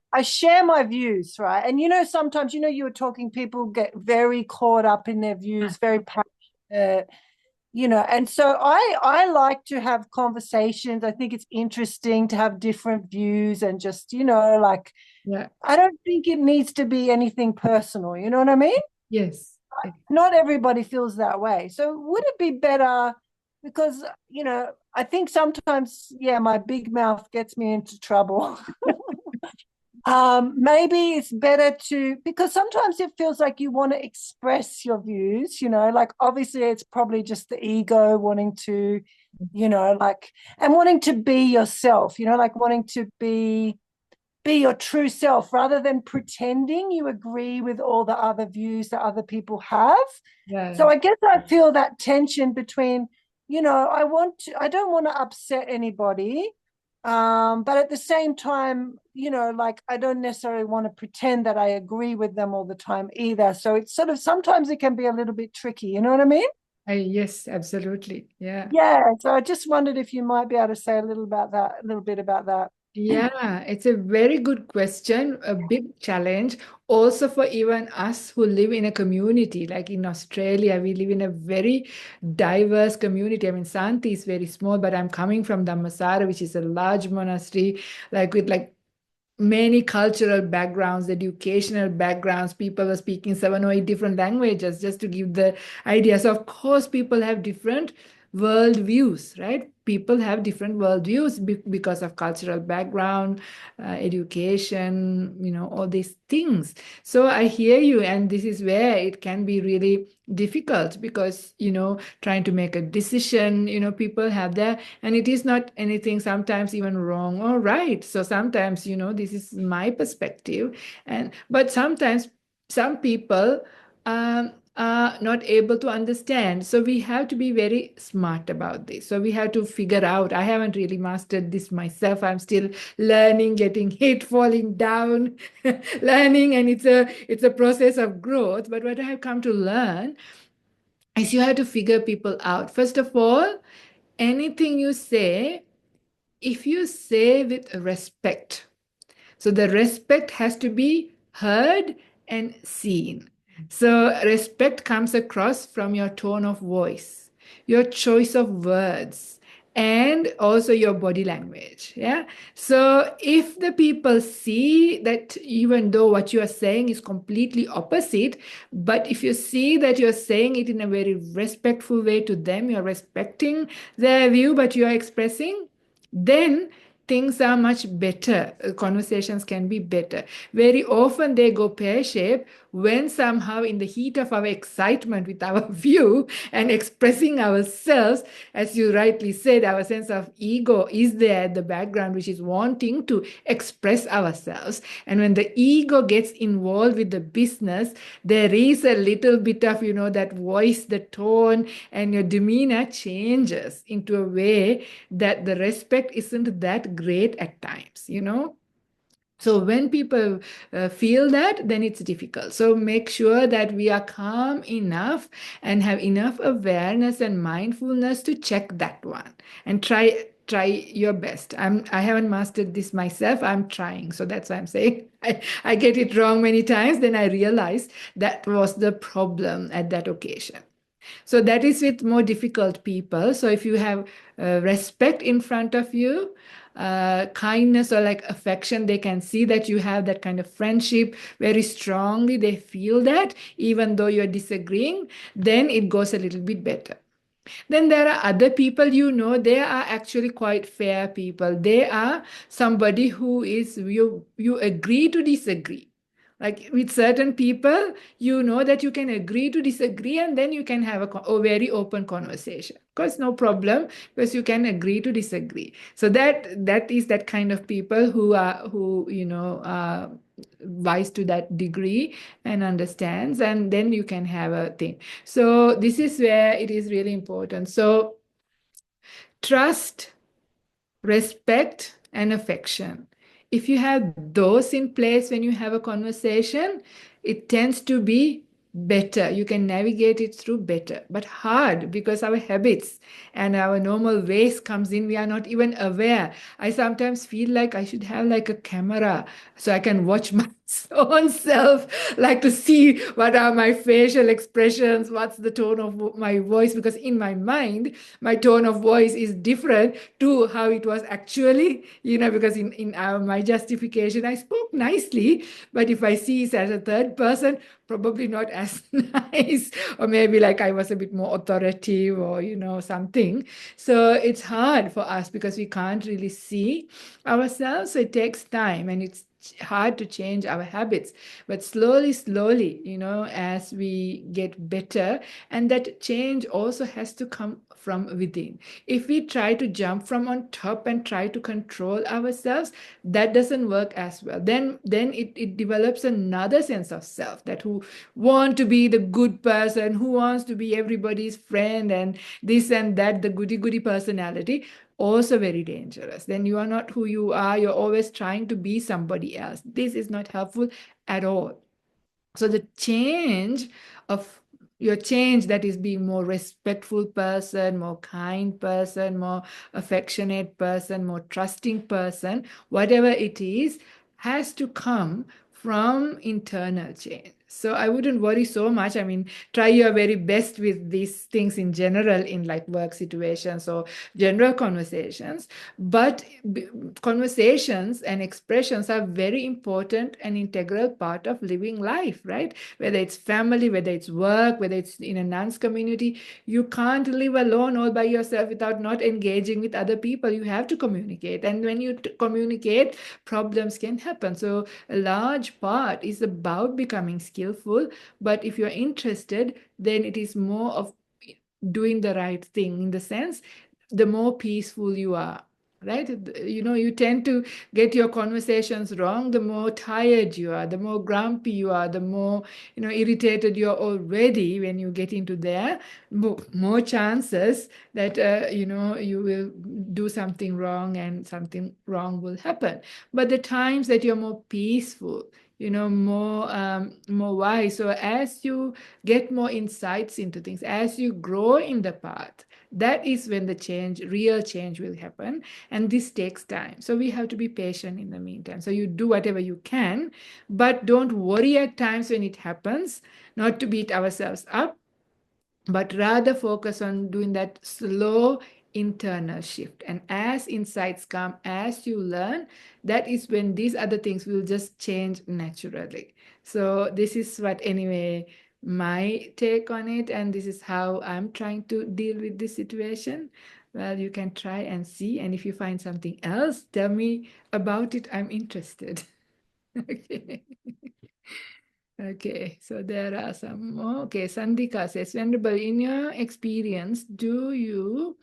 my views, right? And sometimes you were talking, people get very caught up in their views, very passionate. And so I like to have conversations. I think it's interesting to have different views and just, like, Yeah. I don't think it needs to be anything personal. You know what I mean? Yes. Not everybody feels that way. So would it be better, because, I think sometimes, yeah, my big mouth gets me into trouble. Maybe it's better because sometimes it feels like you want to express your views, like obviously it's probably just the ego wanting to, like, and wanting to be yourself, like wanting to be your true self rather than pretending you agree with all the other views that other people have. Yeah. So I guess I feel that tension between, I don't want to upset anybody. But at the same time, like, I don't necessarily want to pretend that I agree with them all the time either. So it's sort of, sometimes it can be a little bit tricky. You know what I mean? Yes, absolutely. Yeah. Yeah. So I just wondered if you might be able to say a little bit about that. Yeah, it's a very good question, a big challenge also for even us who live in a community. Like in Australia, we live in a very diverse community. I mean, Santi is very small, but I'm coming from Dhammasara, which is a large monastery, like with like many cultural backgrounds, educational backgrounds. People were speaking 7 or 8 different languages, just to give the idea. So, of course, people have different worldviews, right? People have different worldviews because of cultural background, education, all these things. So I hear you, and this is where it can be really difficult because, trying to make a decision, people have their, and it is not anything sometimes even wrong or right. So sometimes, this is my perspective, but sometimes some people are not able to understand. So we have to be very smart about this. So we have to figure out. I haven't really mastered this myself. I'm still learning, getting hit, falling down, learning, and it's a process of growth. But what I have come to learn is you have to figure people out. First of all, anything you say, if you say with respect, so the respect has to be heard and seen. So respect comes across from your tone of voice, your choice of words, and also your body language. Yeah. So if the people see that even though what you are saying is completely opposite, but if you see that you're saying it in a very respectful way to them, you're respecting their view, but you are expressing, then things are much better. Conversations can be better. Very often they go pear-shaped when somehow in the heat of our excitement with our view and expressing ourselves, as you rightly said, our sense of ego is there at the background, which is wanting to express ourselves. And when the ego gets involved with the business, there is a little bit of, that voice, the tone, and your demeanor changes into a way that the respect isn't that great at times. So when people feel that, then it's difficult. So make sure that we are calm enough and have enough awareness and mindfulness to check that one and try your best. I haven't mastered this myself. I'm trying. So that's why I'm saying I get it wrong many times. Then I realize that was the problem at that occasion. So that is with more difficult people. So if you have respect in front of you, kindness or like affection, they can see that you have that kind of friendship very strongly. They feel that even though you're disagreeing, then it goes a little bit better. Then there are other people, they are actually quite fair people. They are somebody who is, you agree to disagree. Like with certain people, you know that you can agree to disagree and then you can have a very open conversation. Of course, no problem because you can agree to disagree. So that is that kind of people who are wise to that degree and understands, and then you can have a thing. So this is where it is really important. So trust, respect, and affection. If you have those in place when you have a conversation, it tends to be better. You can navigate it through better, but hard because our habits and our normal ways comes in. We are not even aware. I sometimes feel like I should have like a camera so I can watch my own self, like to see what are my facial expressions, what's the tone of my voice, because in my mind, my tone of voice is different to how it was actually, because in my justification, I spoke nicely, but if I see it as a third person, probably not as nice, or maybe like I was a bit more authoritative or, something. So it's hard for us because we can't really see ourselves. So it takes time and it's hard to change our habits, but slowly, as we get better, and that change also has to come from within. If we try to jump from on top and try to control ourselves, that doesn't work as well. Then it develops another sense of self, that who want to be the good person, who wants to be everybody's friend, and this and that, the goody goody personality, also very dangerous. Then you are not who you are. You're always trying to be somebody else. This is not helpful at all. So the change of your change, that is being more respectful person, more kind person, more affectionate person, more trusting person, whatever it is, has to come from internal change. So I wouldn't worry so much. I mean, try your very best with these things in general, in like work situations or general conversations. But conversations and expressions are very important and integral part of living life, right? Whether it's family, whether it's work, whether it's in a nuns community, you can't live alone all by yourself without not engaging with other people. You have to communicate. And when you communicate, problems can happen. So a large part is about becoming skillful. But if you're interested, then it is more of doing the right thing, in the sense, the more peaceful you are, right? You tend to get your conversations wrong the more tired you are, the more grumpy you are, the more irritated you're already. When you get into there, more chances that you will do something wrong and something wrong will happen. But the times that you're more peaceful, more wise, so as you get more insights into things, as you grow in the path, that is when the real change will happen. And this takes time. So we have to be patient in the meantime. So you do whatever you can, but don't worry at times when it happens, not to beat ourselves up, but rather focus on doing that slow internal shift. And as insights come, as you learn, that is when these other things will just change naturally. So this is what, anyway, my take on it, and this is how I'm trying to deal with this situation. Well, you can try and see, and if you find something else, tell me about it. I'm interested. Okay. Okay, so there are some more. Okay, Sandika says, Venerable, in your experience, do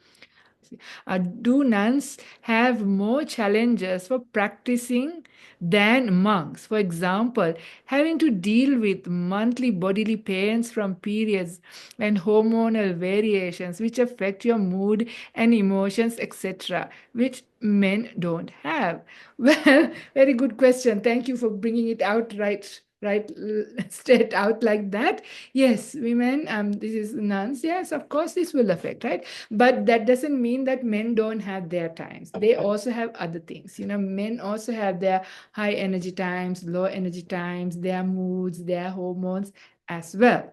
nuns have more challenges for practicing than monks? For example, having to deal with monthly bodily pains from periods and hormonal variations which affect your mood and emotions, etc., which men don't have. Well, very good question. Thank you for bringing it out right straight out like that. Yes, women, this is nuns. Yes, of course, this will affect, right? But that doesn't mean that men don't have their times. They also have other things. Men also have their high energy times, low energy times, their moods, their hormones as well.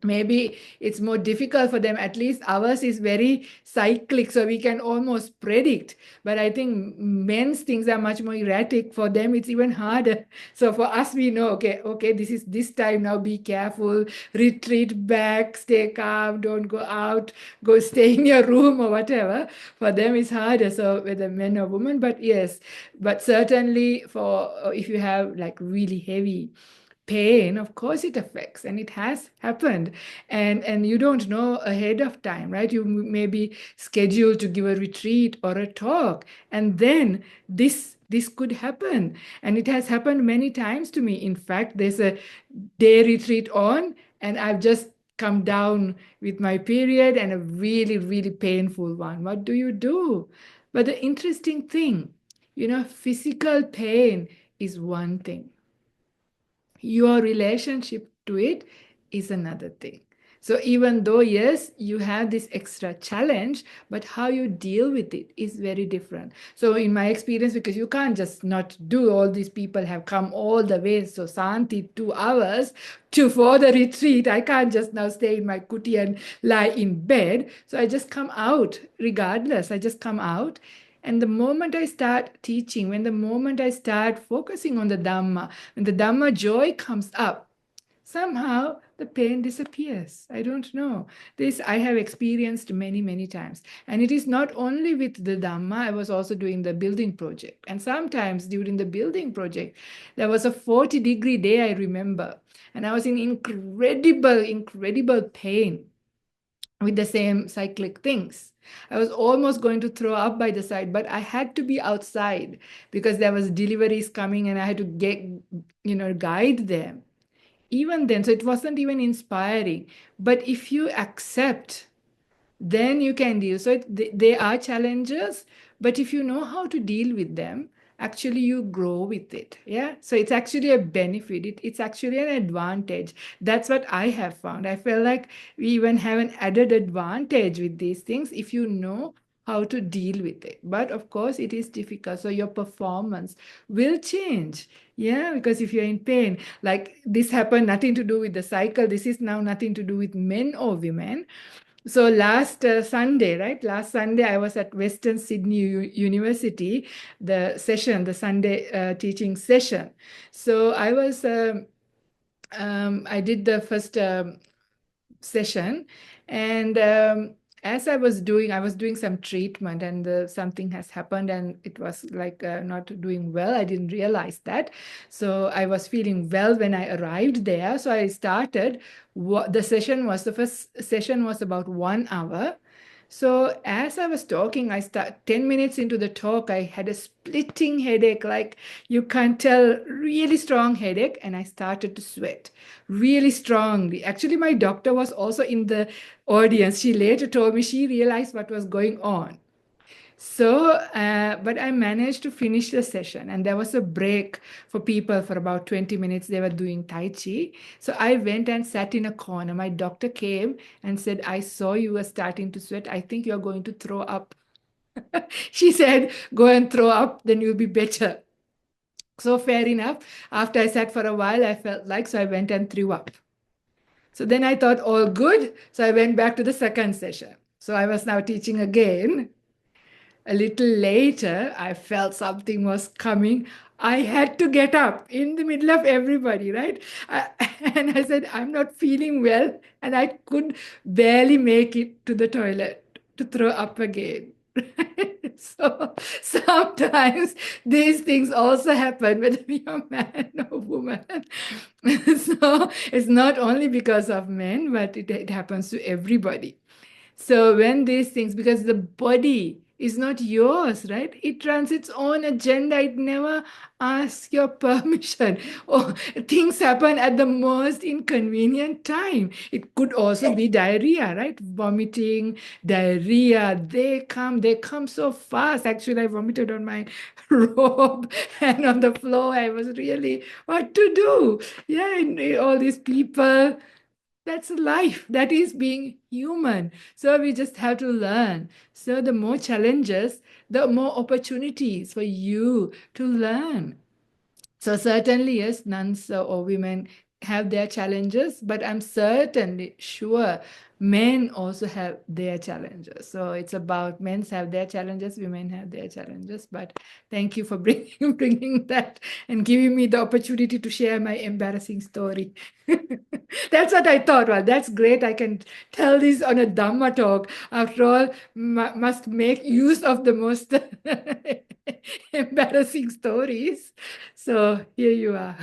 Maybe it's more difficult for them. At least ours is very cyclic, so we can almost predict. But I think men's things are much more erratic. For them, it's even harder. So for us, we know, okay, this is this time now. Be careful, retreat back, stay calm, don't go out, go stay in your room or whatever. For them, it's harder. So whether men or women, but yes, but certainly for if you have like really heavy pain, of course it affects, and it has happened. And you don't know ahead of time, right? You may be scheduled to give a retreat or a talk, and then this could happen. And it has happened many times to me. In fact, there's a day retreat on, and I've just come down with my period, and a really, really painful one. What do you do? But the interesting thing, physical pain is one thing, your relationship to it is another thing. So even though, yes, you have this extra challenge, but how you deal with it is very different. So in my experience, because you can't just not do, all these people have come all the way, so Santi, 2 hours for the retreat. I can't just now stay in my kuti and lie in bed. So I just come out regardless. I just come out. And the moment I start teaching, when the moment I start focusing on the Dhamma, when the Dhamma joy comes up, somehow the pain disappears. I don't know. This I have experienced many, many times. And it is not only with the Dhamma, I was also doing the building project. And sometimes during the building project, there was a 40-degree day, I remember. And I was in incredible, incredible pain with the same cyclic things. I was almost going to throw up by the side, but I had to be outside because there was deliveries coming and I had to guide them. Even then, so it wasn't even inspiring. But if you accept, then you can deal. So they are challenges, but if you know how to deal with them, actually you grow with it. Yeah. So it's actually a benefit. It's actually an advantage. That's what I have found. I feel like we even have an added advantage with these things if you know how to deal with it. But of course, it is difficult. So your performance will change. Yeah, because if you're in pain, like this happened, nothing to do with the cycle. This is now nothing to do with men or women. So last Sunday, right? Last Sunday, I was at Western Sydney University, the session, the Sunday teaching session. So I did the first session, and as I was doing some treatment, and something has happened, and it was like not doing well. I didn't realize that. So I was feeling well when I arrived there. So I started. The first session was about 1 hour. So as I was talking, 10 minutes into the talk, I had a splitting headache, like you can't tell, really strong headache, and I started to sweat really strongly. Actually, my doctor was also in the audience. She later told me she realized what was going on. So, but I managed to finish the session, and there was a break for people for about 20 minutes. They were doing Tai Chi. So I went and sat in a corner. My doctor came and said, I saw you were starting to sweat. I think you're going to throw up. She said, go and throw up, then you'll be better. So, fair enough. After I sat for a while, I felt like, so I went and threw up. So then I thought, all good. So I went back to the second session. So I was now teaching again. A little later, I felt something was coming. I had to get up in the middle of everybody, right? I, and I said, I'm not feeling well. And I could barely make it to the toilet to throw up again. So sometimes these things also happen, whether you're a man or woman. So it's not only because of men, but it happens to everybody. So when these things, because the body is not yours, right? It runs its own agenda. It never asks your permission. Or things happen at the most inconvenient time. It could also be diarrhea, right? Vomiting, diarrhea. They come so fast. Actually, I vomited on my robe and on the floor. I was really, what to do? Yeah, and all these people. That's life. That is being human. So we just have to learn. So the more challenges, the more opportunities for you to learn. So certainly, yes, nuns or women have their challenges, but I'm certainly sure men also have their challenges. So it's about men have their challenges, women have their challenges. But thank you for bringing that and giving me the opportunity to share my embarrassing story. That's what I thought. Well, that's great. I can tell this on a Dhamma talk. After all, must make use of the most embarrassing stories. So here you are.